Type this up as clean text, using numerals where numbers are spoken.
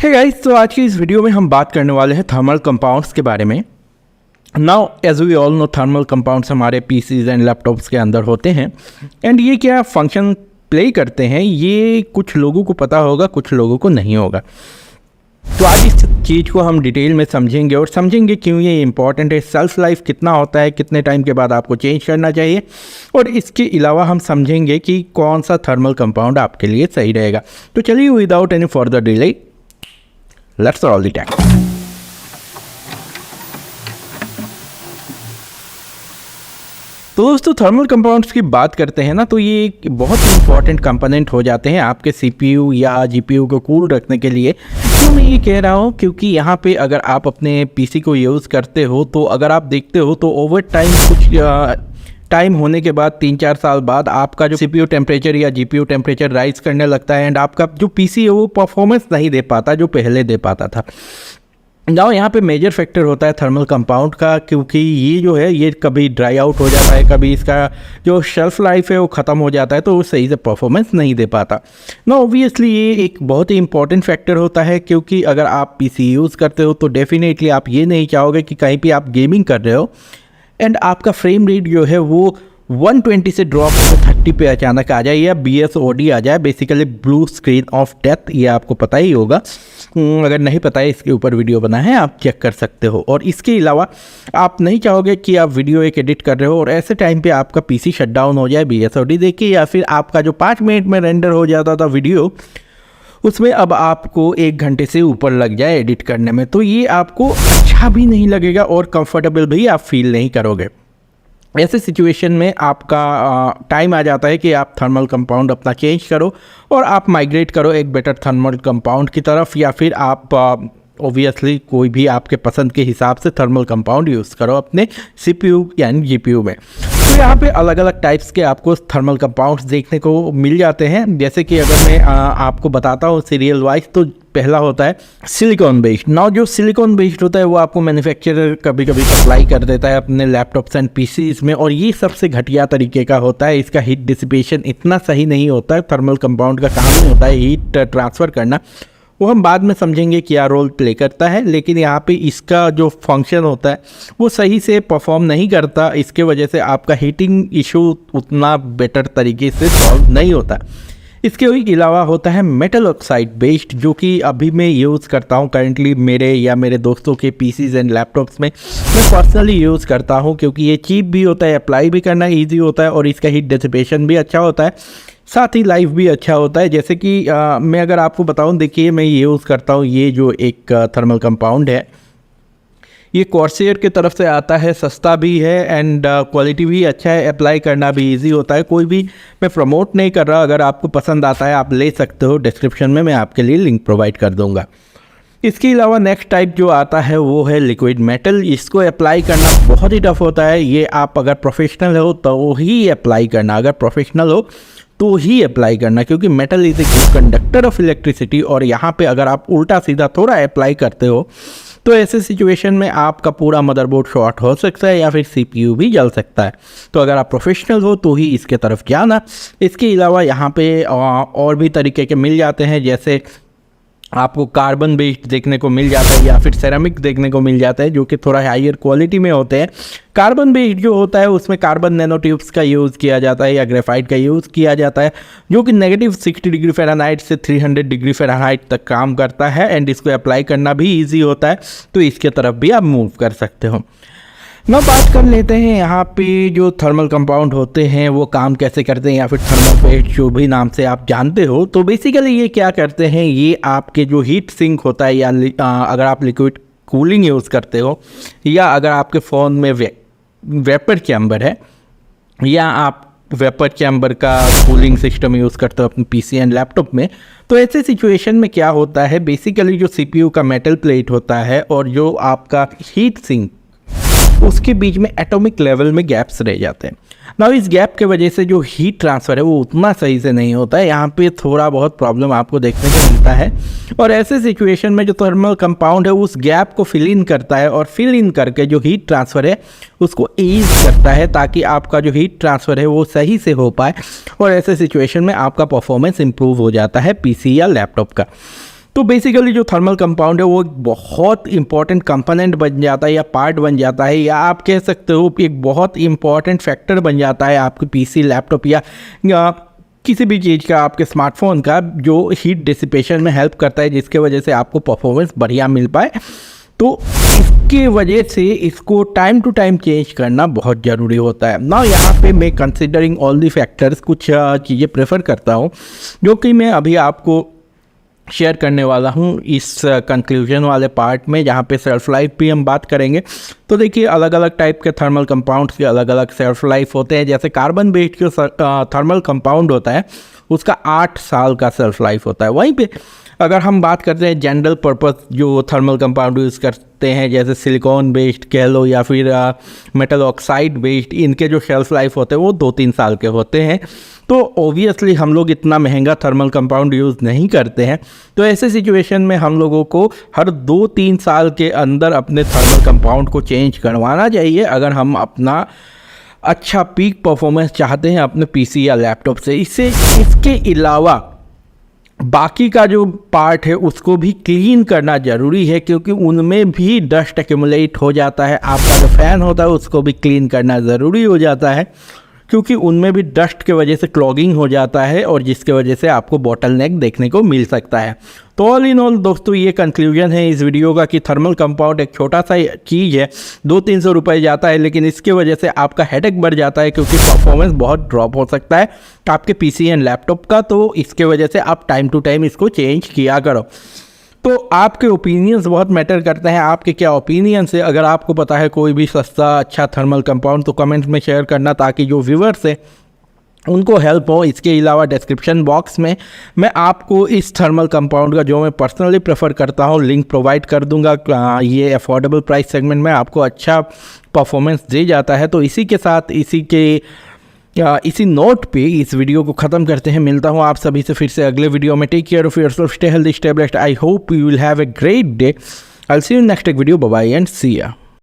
Hey guys, तो आज की इस वीडियो में हम बात करने वाले हैं थर्मल कंपाउंड्स के बारे में। Now as we all know, thermal compounds हमारे पीसीज एंड लैपटॉप्स के अंदर होते हैं एंड ये क्या फंक्शन प्ले करते हैं ये कुछ लोगों को पता होगा, कुछ लोगों को नहीं होगा। तो आज इस चीज़ को हम डिटेल में समझेंगे और समझेंगे क्यों ये इंपॉर्टेंट है, सेल्फ लाइफ कितना होता है, कितने टाइम के बाद आपको चेंज करना चाहिए, और इसके अलावा हम समझेंगे कि कौन सा थर्मल कंपाउंड आपके लिए सही रहेगा। तो चलिए without any further delay let's solve the tax. तो दोस्तों, थर्मल कंपाउंड्स की बात करते हैं ना, तो ये एक बहुत इंपॉर्टेंट कंपोनेंट हो जाते हैं आपके सीपीयू या जीपीयू को कूल रखने के लिए। क्यों मैं ये कह रहा हूँ, क्योंकि यहाँ पे अगर आप अपने पीसी को यूज़ करते हो तो अगर आप देखते हो तो ओवर टाइम कुछ टाइम होने के बाद 3-4 साल बाद आपका जो सीपीयू टेम्परेचर या जीपीयू टेम्परेचर राइज करने लगता है एंड आपका जो पीसी है वो परफॉर्मेंस नहीं दे पाता जो पहले दे पाता था। नाउ यहाँ पे मेजर फैक्टर होता है थर्मल कंपाउंड का, क्योंकि ये जो है ये कभी ड्राई आउट हो जाता है, कभी इसका जो शेल्फ लाइफ है वो ख़त्म हो जाता है, तो वो सही से परफॉर्मेंस नहीं दे पाता। ना ऑब्वियसली ये एक बहुत ही इंपॉर्टेंट फैक्टर होता है, क्योंकि अगर आप पीसी यूज़ करते हो तो डेफिनेटली आप ये नहीं चाहोगे कि कहीं पे आप गेमिंग कर रहे हो एंड आपका फ्रेम रेट जो है वो 120 से ड्रॉप हो 30 पे अचानक आ जाए या BSOD आ जाए, basically blue screen of death. ये आपको पता ही होगा, अगर नहीं पता है इसके ऊपर वीडियो बना है, आप चेक कर सकते हो। और इसके अलावा आप नहीं चाहोगे कि आप वीडियो एक एडिट कर रहे हो और ऐसे टाइम पे आपका पीसी शट डाउन हो जाए BSOD देख के, या फिर आपका जो 5 मिनट में रेंडर हो जाता था वीडियो उसमें अब आपको 1 घंटे से ऊपर लग जाए एडिट करने में। तो ये आपको अच्छा भी नहीं लगेगा और कंफर्टेबल भी आप फील नहीं करोगे। ऐसे सिचुएशन में आपका टाइम आ जाता है कि आप थर्मल कंपाउंड अपना चेंज करो और आप माइग्रेट करो एक बेटर थर्मल कंपाउंड की तरफ, या फिर आप ऑब्वियसली कोई भी आपके पसंद के हिसाब से थर्मल कंपाउंड यूज़ करो अपने सीपीयू यानी जीपीयू में। तो यहाँ पे अलग अलग टाइप्स के आपको थर्मल कंपाउंड्स देखने को मिल जाते हैं। जैसे कि अगर मैं आपको बताता हूँ सीरियल वाइज, तो पहला होता है सिलिकॉन बेस्ड। नाउ जो सिलिकॉन बेस्ड होता है वो आपको मैन्युफैक्चरर कभी कभी सप्लाई कर देता है अपने लैपटॉप्स एंड पीसीज में, और ये सबसे घटिया तरीके का होता है। इसका हीट डिसिपेशन इतना सही नहीं होता है, थर्मल कंपाउंड का काम नहीं होता है हीट ट्रांसफ़र करना, वो हम बाद में समझेंगे क्या रोल प्ले करता है। लेकिन यहाँ पे इसका जो फंक्शन होता है वो सही से परफॉर्म नहीं करता, इसके वजह से आपका हीटिंग इशू उतना बेटर तरीके से सॉल्व नहीं होता। इसके अलावा होता है मेटल ऑक्साइड बेस्ड, जो कि अभी मैं यूज़ करता हूँ करंटली मेरे या मेरे दोस्तों के पीसीज एंड लैपटॉप्स में मैं पर्सनली यूज़ करता हूँ, क्योंकि ये चीप भी होता है, अप्लाई भी करना ईजी होता है और इसका हीट डिसिपेशन भी अच्छा होता है, साथ ही लाइफ भी अच्छा होता है। जैसे कि मैं अगर आपको बताऊं, देखिए मैं यूज़ करता हूं ये जो एक थर्मल कंपाउंड है, ये कॉर्सेयर की तरफ से आता है, सस्ता भी है एंड क्वालिटी भी अच्छा है, अप्लाई करना भी इजी होता है। कोई भी मैं प्रमोट नहीं कर रहा, अगर आपको पसंद आता है आप ले सकते हो, डिस्क्रिप्शन में मैं आपके लिए लिंक प्रोवाइड कर दूँगा। इसके अलावा नेक्स्ट टाइप जो आता है वो है लिक्विड मेटल। इसको अप्लाई करना बहुत ही टफ होता है, ये आप अगर प्रोफेशनल हो तो ही अप्लाई करना, अगर प्रोफेशनल हो तो ही अप्लाई करना, क्योंकि metal is a good conductor of electricity. और यहाँ पे अगर आप उल्टा सीधा थोड़ा अप्लाई करते हो तो ऐसे सिचुएशन में आपका पूरा मदरबोर्ड शॉर्ट हो सकता है या फिर सीपीयू भी जल सकता है। तो अगर आप प्रोफेशनल हो तो ही इसके तरफ जाना। इसके अलावा यहाँ पे और भी तरीके के मिल जाते हैं, जैसे आपको कार्बन बेस्ड देखने को मिल जाता है या फिर सेरामिक देखने को मिल जाता है, जो कि थोड़ा हायर क्वालिटी में होते हैं। कार्बन बेस्ड जो होता है उसमें कार्बन नैनो ट्यूब्स का यूज़ किया जाता है या ग्रेफाइट का यूज़ किया जाता है, जो कि -60 डिग्री फ़ारेनहाइट से 300 डिग्री फ़ारेनहाइट तक काम करता है एंड इसको अप्लाई करना भी ईजी होता है, तो इसके तरफ भी आप मूव कर सकते हो। ना बात कर लेते हैं यहाँ पे जो थर्मल कंपाउंड होते हैं वो काम कैसे करते हैं, या फिर थर्मल पेस्ट जो भी नाम से आप जानते हो। तो बेसिकली ये क्या करते हैं, ये आपके जो हीट सिंक होता है, या अगर आप लिक्विड कूलिंग यूज़ करते हो, या अगर आपके फ़ोन में वेपर चैम्बर है, या आप वेपर चैम्बर का कूलिंग सिस्टम यूज़ करते हो अपने पीसी एंड लैपटॉप में, तो ऐसे सिचुएशन में क्या होता है, बेसिकली जो सीपीयू का मेटल प्लेट होता है और जो आपका हीट सिंक उसके बीच में एटॉमिक लेवल में गैप्स रह जाते हैं। नाउ इस गैप के वजह से जो हीट ट्रांसफ़र है वो उतना सही से नहीं होता है, यहाँ पे थोड़ा बहुत प्रॉब्लम आपको देखने को मिलता है। और ऐसे सिचुएशन में जो थर्मल कंपाउंड है उस गैप को फिल इन करता है और फिल इन करके जो हीट ट्रांसफ़र है उसको ईज करता है, ताकि आपका जो हीट ट्रांसफ़र है वो सही से हो पाए और ऐसे सिचुएशन में आपका परफॉर्मेंस इंप्रूव हो जाता है पीसी या लैपटॉप का। तो बेसिकली जो थर्मल कंपाउंड है वो एक बहुत इंपॉर्टेंट कंपोनेंट बन जाता है या पार्ट बन जाता है, या आप कह सकते हो एक बहुत इंपॉर्टेंट फैक्टर बन जाता है आपके पीसी, लैपटॉप या किसी भी चीज़ का, आपके स्मार्टफोन का, जो हीट डिसिपेशन में हेल्प करता है, जिसके वजह से आपको परफॉर्मेंस बढ़िया मिल पाए। तो इसके वजह से इसको टाइम टू टाइम चेंज करना बहुत ज़रूरी होता है ना। यहाँ पे मैं कंसिडरिंग ऑल दी फैक्टर्स कुछ चीज़ें प्रेफर करता हूँ जो कि मैं अभी आपको शेयर करने वाला हूँ इस कंक्लूजन वाले पार्ट में, जहाँ पे सेल्फ लाइफ भी हम बात करेंगे। तो देखिए, अलग अलग टाइप के थर्मल कंपाउंड्स के अलग अलग सेल्फ लाइफ होते हैं। जैसे कार्बन बेस्ड जो थर्मल कंपाउंड होता है उसका 8 साल का सेल्फ लाइफ होता है। वहीं पे अगर हम बात करते हैं जनरल पर्पस जो थर्मल कंपाउंड यूज़ करते हैं, जैसे सिलिकॉन बेस्ड कह लो या फिर मेटल ऑक्साइड बेस्ड, इनके जो शेल्फ लाइफ होते हैं वो 2-3 साल के होते हैं। तो ओबियसली हम लोग इतना महंगा थर्मल कंपाउंड यूज़ नहीं करते हैं, तो ऐसे सिचुएशन में हम लोगों को हर 2-3 साल के अंदर अपने थर्मल कंपाउंड को चेंज करवाना चाहिए, अगर हम अपना अच्छा पीक परफॉर्मेंस चाहते हैं अपने पीसी या लैपटॉप से। इसके अलावा बाकी का जो पार्ट है उसको भी क्लीन करना ज़रूरी है, क्योंकि उनमें भी डस्ट एक्यूमुलेट हो जाता है। आपका जो फ़ैन होता है उसको भी क्लीन करना ज़रूरी हो जाता है, क्योंकि उनमें भी डस्ट के वजह से क्लॉगिंग हो जाता है और जिसके वजह से आपको बॉटल नेक देखने को मिल सकता है। तो ऑल इन ऑल दोस्तों, ये कंक्लूजन है इस वीडियो का कि थर्मल कंपाउंड एक छोटा सा चीज़ है, 200-300 रुपये जाता है, लेकिन इसके वजह से आपका हेडेक बढ़ जाता है, क्योंकि परफॉर्मेंस बहुत ड्रॉप हो सकता है आपके पीसी एंड लैपटॉप का। तो इसके वजह से आप टाइम टू टाइम इसको चेंज किया करो। तो आपके ओपिनियंस बहुत मैटर करते हैं, आपके क्या ओपिनियंस है। अगर आपको पता है कोई भी सस्ता अच्छा थर्मल कंपाउंड तो कमेंट्स में शेयर करना, ताकि जो व्यूअर्स है उनको हेल्प हो। इसके अलावा डिस्क्रिप्शन बॉक्स में मैं आपको इस थर्मल कंपाउंड का जो मैं पर्सनली प्रेफर करता हूँ लिंक प्रोवाइड कर दूंगा। ये अफोर्डेबल प्राइस सेगमेंट में आपको अच्छा परफॉर्मेंस दे जाता है। तो इसी के साथ इसी नोट पे इस वीडियो को ख़त्म करते हैं। मिलता हूँ आप सभी से फिर से अगले वीडियो में। Take care of yourself, stay healthy, stay blessed. I hope you will have a great day. I will see you in next video. Bye bye and see या।